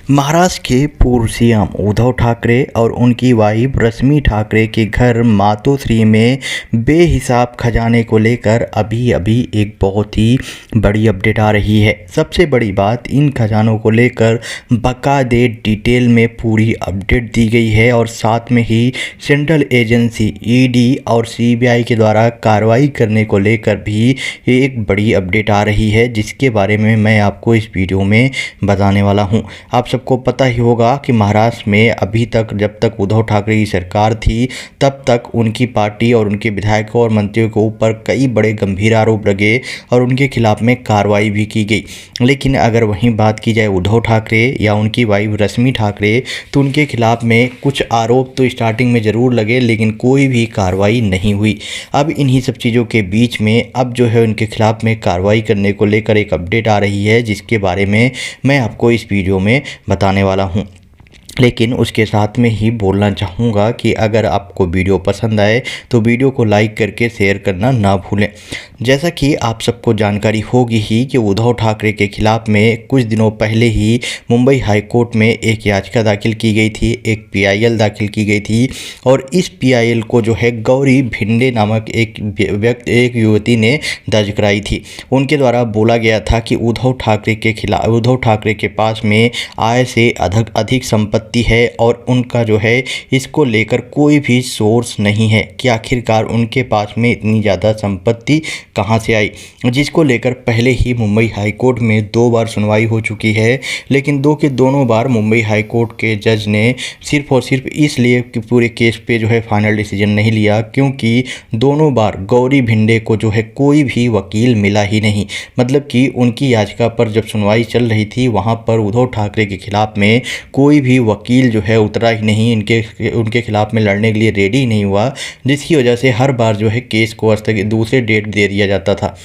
महाराष्ट्र के पूर्व सीएम उद्धव ठाकरे और उनकी वाइफ रश्मि ठाकरे के घर मातोश्री में बेहिसाब खजाने को लेकर अभी अभी एक बहुत ही बड़ी अपडेट आ रही है। सबसे बड़ी बात, इन खजानों को लेकर बाकायदे डिटेल में पूरी अपडेट दी गई है और साथ में ही सेंट्रल एजेंसी ईडी और सीबीआई के द्वारा कार्रवाई करने को लेकर भी एक बड़ी अपडेट आ रही है, जिसके बारे में मैं आपको इस वीडियो में बताने वाला हूं। आप सबको पता ही होगा कि महाराष्ट्र में अभी तक, जब तक उद्धव ठाकरे की सरकार थी, तब तक उनकी पार्टी और उनके विधायकों और मंत्रियों के ऊपर कई बड़े गंभीर आरोप लगे और उनके खिलाफ में कार्रवाई भी की गई। लेकिन अगर वहीं बात की जाए उद्धव ठाकरे या उनकी वाइफ रश्मि ठाकरे, तो उनके खिलाफ में कुछ आरोप तो स्टार्टिंग में ज़रूर लगे, लेकिन कोई भी कार्रवाई नहीं हुई। अब इन्हीं सब चीज़ों के बीच में अब जो है उनके खिलाफ में कार्रवाई करने को लेकर एक अपडेट आ रही है, जिसके बारे में मैं आपको इस वीडियो में बताने वाला हूं। लेकिन उसके साथ में ही बोलना चाहूँगा कि अगर आपको वीडियो पसंद आए तो वीडियो को लाइक करके शेयर करना ना भूलें। जैसा कि आप सबको जानकारी होगी ही कि उद्धव ठाकरे के खिलाफ में कुछ दिनों पहले ही मुंबई हाई कोर्ट में एक याचिका दाखिल की गई थी, एक पीआईएल दाखिल की गई थी और इस पीआईएल को जो है गौरी भिंडे नामक एक युवती ने दर्ज कराई थी। उनके द्वारा बोला गया था कि उद्धव ठाकरे के पास में आय से अधिक संपत्ति है और उनका जो है इसको लेकर कोई भी सोर्स नहीं है कि आखिरकार उनके पास में इतनी ज़्यादा संपत्ति कहां से आई, जिसको लेकर पहले ही मुंबई हाई कोर्ट में 2 बार सुनवाई हो चुकी है। लेकिन दोनों बार मुंबई हाई कोर्ट के जज ने सिर्फ और सिर्फ इसलिए कि पूरे केस पे जो है फाइनल डिसीजन नहीं लिया, क्योंकि दोनों बार गौरी भिंडे को जो है कोई भी वकील मिला ही नहीं। मतलब कि उनकी याचिका पर जब सुनवाई चल रही थी, वहाँ पर उद्धव ठाकरे के खिलाफ में कोई भी वकील जो है उतरा ही नहीं, उनके खिलाफ में लड़ने के लिए रेडी नहीं हुआ, जिसकी वजह से हर बार जो है केस को दूसरे डेट दे दिया जाता था।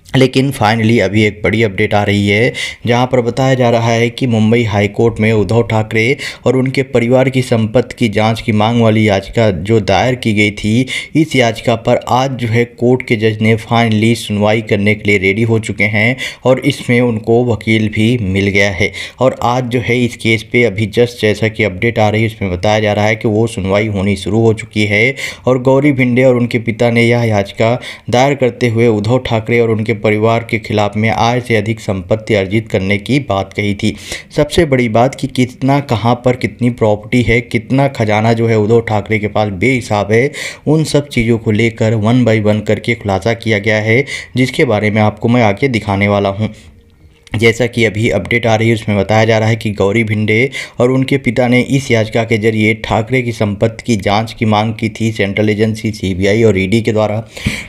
लेकिन फाइनली अभी एक बड़ी अपडेट आ रही है, जहां पर बताया जा रहा है कि मुंबई हाई कोर्ट में उद्धव ठाकरे और उनके परिवार की संपत्ति की जांच की मांग वाली याचिका जो दायर की गई थी, इस याचिका पर आज जो है कोर्ट के जज ने फाइनली सुनवाई करने के लिए रेडी हो चुके हैं और इसमें उनको वकील भी मिल गया है। और आज जो है इस केस पे अभी जस्ट जैसा कि अपडेट आ रही है, उसमें बताया जा रहा है कि वो सुनवाई होनी शुरू हो चुकी है और गौरी भिंडे और उनके पिता ने यह याचिका दायर करते हुए उद्धव ठाकरे और उनके परिवार के खिलाफ में आय से अधिक संपत्ति अर्जित करने की बात कही थी। सबसे बड़ी बात कि कितना, कहां पर कितनी प्रॉपर्टी है, कितना खजाना जो है उद्धव ठाकरे के पास बेहिसाब है, उन सब चीज़ों को लेकर 1 बाय 1 करके खुलासा किया गया है, जिसके बारे में आपको मैं आगे दिखाने वाला हूं। जैसा कि अभी अपडेट आ रही है, उसमें बताया जा रहा है कि गौरी भिंडे और उनके पिता ने इस याचिका के जरिए ठाकरे की संपत्ति की जांच की मांग की थी सेंट्रल एजेंसी सीबीआई और ईडी के द्वारा।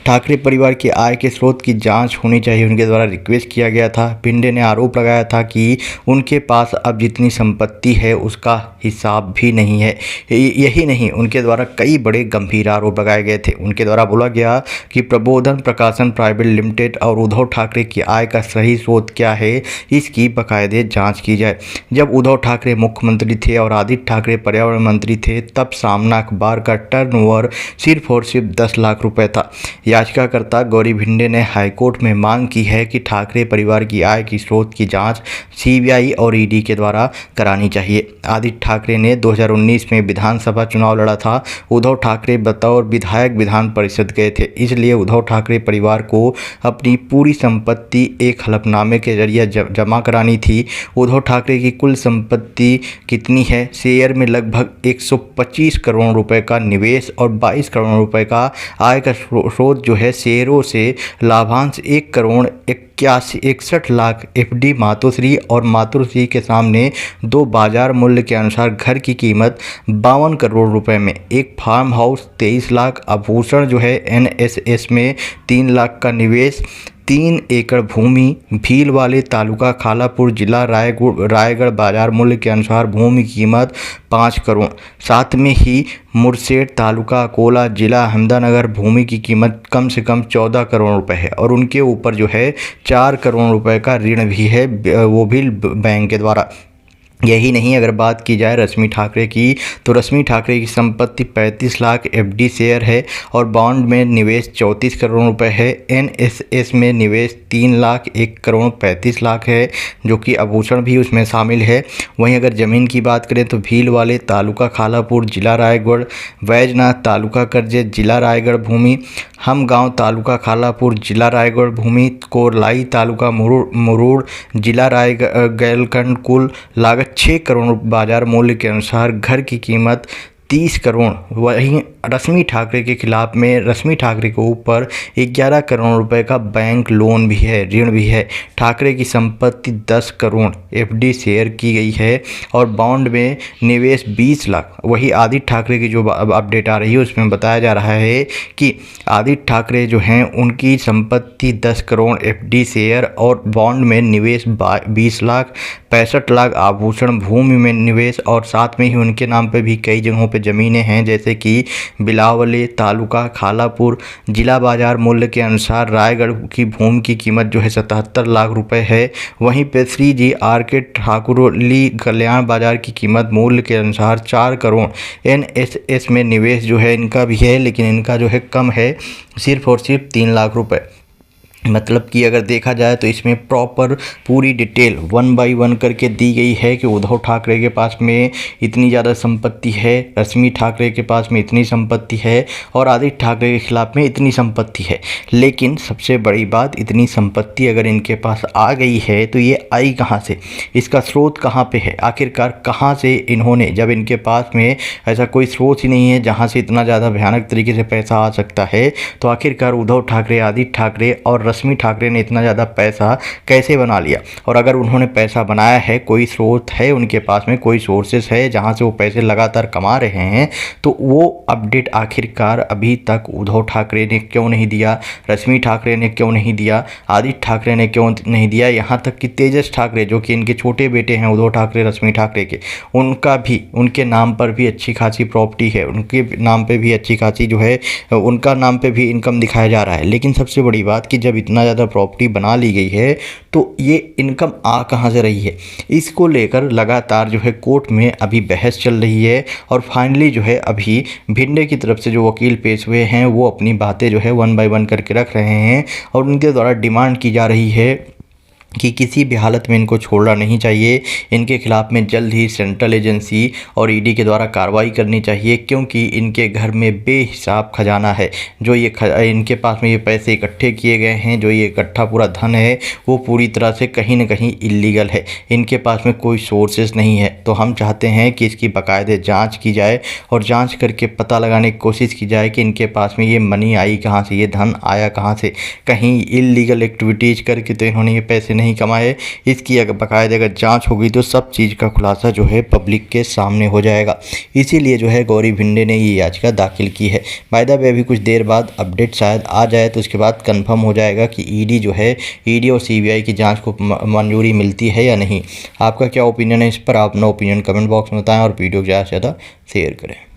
ठाकरे परिवार के आय के स्रोत की जांच होनी चाहिए, उनके द्वारा रिक्वेस्ट किया गया था। भिंडे ने आरोप लगाया था कि उनके पास अब जितनी संपत्ति है उसका हिसाब भी नहीं है। यही नहीं, उनके द्वारा कई बड़े गंभीर आरोप लगाए गए थे। उनके द्वारा बोला गया कि प्रबोधन प्रकाशन प्राइवेट लिमिटेड और उद्धव ठाकरे की आय का सही स्रोत क्या है, इसकी बाकायदे जांच की जाए। जब उद्धव ठाकरे मुख्यमंत्री थे और आदित्य ठाकरे पर्यावरण मंत्री थे, तब सामना अखबार का टर्नओवर सिर्फ और सिर्फ 10 लाख रुपए था। याचिकाकर्ता गौरी भिंडे ने हाईकोर्ट में मांग की है कि ठाकरे परिवार की आय की स्रोत की जांच सीबीआई और ईडी के द्वारा करानी चाहिए। आदित्य ठाकरे ने 2019 में विधानसभा चुनाव लड़ा था। उद्धव ठाकरे बतौर विधायक विधान परिषद गए थे, इसलिए उद्धव ठाकरे परिवार को अपनी पूरी संपत्ति एक हलफनामे के जरिए जमा करानी थी। उद्धव ठाकरे की कुल संपत्ति कितनी है? शेयर में लगभग 125 करोड़ रुपए का निवेश और 22 करोड़ रुपए का आय का स्रोत जो है शेयरों से लाभांश 1 करोड़ 61 लाख एफडी मातोश्री और मातोश्री के सामने 2 बाजार मूल्य के अनुसार घर की कीमत 52 करोड़ रुपए में, एक फार्म हाउस 23 लाख, आभूषण जो है एनएसएस में 3 लाख का निवेश, 3 एकड़ भूमि भीलवाले तालुका खालापुर जिला रायगढ़ बाजार मूल्य के अनुसार भूमि की कीमत 5 करोड़। साथ में ही मुरसेठ तालुका अकोला जिला अहमदानगर भूमि की कीमत कम से कम 14 करोड़ रुपए है और उनके ऊपर जो है 4 करोड़ रुपए का ऋण भी है, वो भी बैंक के द्वारा। यही नहीं, अगर बात की जाए रश्मि ठाकरे की, तो रश्मि ठाकरे की संपत्ति 35 लाख एफडी शेयर है और बॉन्ड में निवेश 34 करोड़ रुपए है। एनएसएस में निवेश 3 लाख 1 करोड़ 35 लाख है, जो कि आभूषण भी उसमें शामिल है। वहीं अगर ज़मीन की बात करें तो भीलवाले तालुका खालापुर जिला रायगढ़, वैजनाथ तालुका करजेत जिला रायगढ़ भूमि, हमगांव तालुका खालापुर जिला रायगढ़ भूमि, कोरलाई तालुका मुरूड़ जिला रायगढ़ कुल लागत 6 करोड़ बाजार मूल्य के अनुसार घर की कीमत 30 करोड़। वहीं रश्मि ठाकरे के खिलाफ में रश्मि ठाकरे के ऊपर 11 करोड़ रुपए का बैंक लोन भी है, ऋण भी है। ठाकरे की संपत्ति 10 करोड़ एफडी शेयर की गई है और बॉन्ड में निवेश 20 लाख। वही आदित्य ठाकरे की जो अपडेट आ रही है उसमें बताया जा रहा है कि आदित्य ठाकरे जो हैं उनकी संपत्ति 10 करोड़ एफडी शेयर और बॉन्ड में निवेश 20 लाख, 65 लाख आभूषण भूमि में निवेश और साथ में ही उनके नाम पे भी कई जगहों पे ज़मीनें हैं, जैसे कि बिलावले तालुका खालापुर जिला बाजार मूल्य के अनुसार रायगढ़ की भूमि की कीमत जो है 77 लाख रुपए है। वहीं पे श्री जी आर.के. ठाकुरली कल्याण बाजार की कीमत मूल्य के अनुसार 4 करोड़। एनएसएस में निवेश जो है इनका भी है, लेकिन इनका जो है कम है, सिर्फ और सिर्फ 3 लाख रुपए। मतलब कि अगर देखा जाए तो इसमें प्रॉपर पूरी डिटेल 1 बाय 1 करके दी गई है कि उद्धव ठाकरे के पास में इतनी ज़्यादा संपत्ति है, रश्मि ठाकरे के पास में इतनी संपत्ति है और आदित्य ठाकरे के खिलाफ में इतनी संपत्ति है। लेकिन सबसे बड़ी बात, इतनी संपत्ति अगर इनके पास आ गई है तो ये आई कहाँ से, इसका स्रोत कहाँ पे है, आखिरकार कहाँ से इन्होंने, जब इनके पास में ऐसा कोई स्रोत ही नहीं है जहाँ से इतना ज़्यादा भयानक तरीके से पैसा आ सकता है, तो आखिरकार उद्धव ठाकरे, आदित्य ठाकरे और रश्मि ठाकरे ने इतना ज़्यादा पैसा कैसे बना लिया। और अगर उन्होंने पैसा बनाया है, कोई स्रोत है उनके पास में, कोई सोर्सेस है जहां से वो पैसे लगातार कमा रहे हैं, तो वो अपडेट आखिरकार अभी तक उद्धव ठाकरे ने क्यों नहीं दिया, रश्मि ठाकरे ने क्यों नहीं दिया, आदित्य ठाकरे ने क्यों नहीं दिया, यहाँ तक कि तेजस ठाकरे जो कि इनके छोटे बेटे हैं उद्धव ठाकरे रश्मि ठाकरे के, उनका भी, उनके नाम पर भी अच्छी खासी प्रॉपर्टी है, उनके नाम पे भी अच्छी खासी जो है उनका नाम पे भी इनकम दिखाया जा रहा है। लेकिन सबसे बड़ी बात कि जब इतना ज़्यादा प्रॉपर्टी बना ली गई है तो ये इनकम आ कहाँ से रही है, इसको लेकर लगातार जो है कोर्ट में अभी बहस चल रही है। और फाइनली जो है अभी भिंडे की तरफ से जो वकील पेश हुए हैं वो अपनी बातें जो है 1 बाय 1 करके रख रहे हैं और उनके द्वारा डिमांड की जा रही है कि किसी भी हालत में इनको छोड़ना नहीं चाहिए, इनके खिलाफ में जल्द ही सेंट्रल एजेंसी और ईडी के द्वारा कार्रवाई करनी चाहिए, क्योंकि इनके घर में बेहिसाब खजाना है। जो ये इनके पास में ये पैसे इकट्ठे किए गए हैं, जो ये इकट्ठा पूरा धन है वो पूरी तरह से कहीं ना कहीं इलीगल है, इनके पास में कोई सोर्सेस नहीं है। तो हम चाहते हैं कि इसकी बाकायदे जाँच की जाए और जाँच करके पता लगाने की कोशिश की जाए कि इनके पास में ये मनी आई कहाँ से, ये धन आया कहाँ से। कहीं इलीगल एक्टिविटीज़ करके तो इन्होंने ये पैसे नहीं कमाए। इसकी अगर बाकायदे अगर जांच होगी तो सब चीज़ का खुलासा जो है पब्लिक के सामने हो जाएगा। इसीलिए जो है गौरी भिंडे ने ये याचिका दाखिल की है। बाय द वे अभी कुछ देर बाद अपडेट शायद आ जाए तो उसके बाद कंफर्म हो जाएगा कि ईडी जो है, ईडी और सीबीआई की जांच को मंजूरी मिलती है या नहीं। आपका क्या ओपिनियन है इस पर? आप अपना ओपिनियन कमेंट बॉक्स में बताएं और वीडियो ज़्यादा से ज़्यादा शेयर करें।